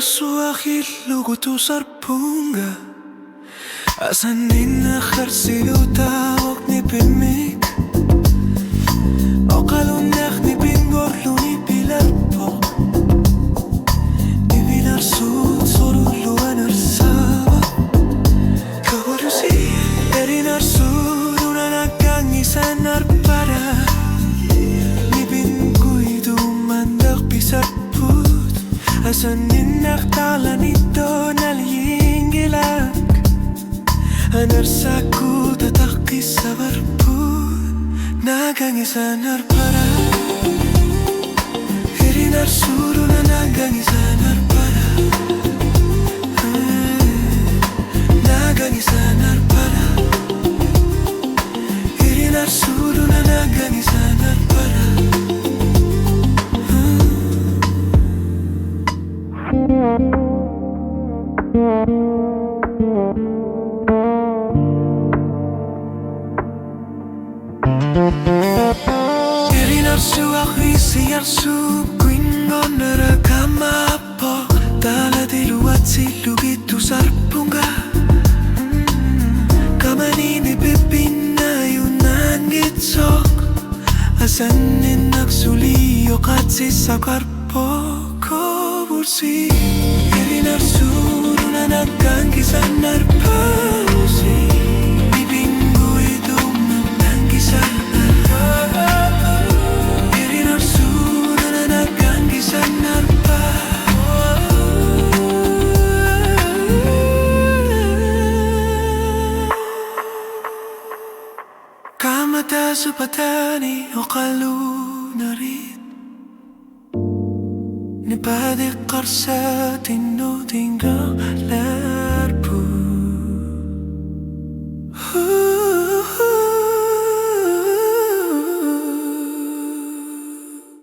Suahil lugu tu sarpunga Asan nina kharsi utawak ni pimik Oqalunak ni pingorlu ni pilarpo Ni bilar su sorulu anarsaba Kawarusi erinar su Nunanakangi sanar para Ni pinguidu mandak pisar Asan ninnak tala nito nalyingilak Anarsaku tataki sabarpun Nagangisanar para Irinar suru na nagangisanar para Nagangisanar para Irinar suru na nagangisanar para Irinarsu akhisi arsu Quingon nakama po Tala diluat silugitu sarpunga Kamanini pipina yunan gitsok Asanin nagsuliyo katsi sa karpo ko bursi Irinarsu nunanagangkisan narpausi Kamata supatani oqalu narid Nipadik qarsatin no tinggal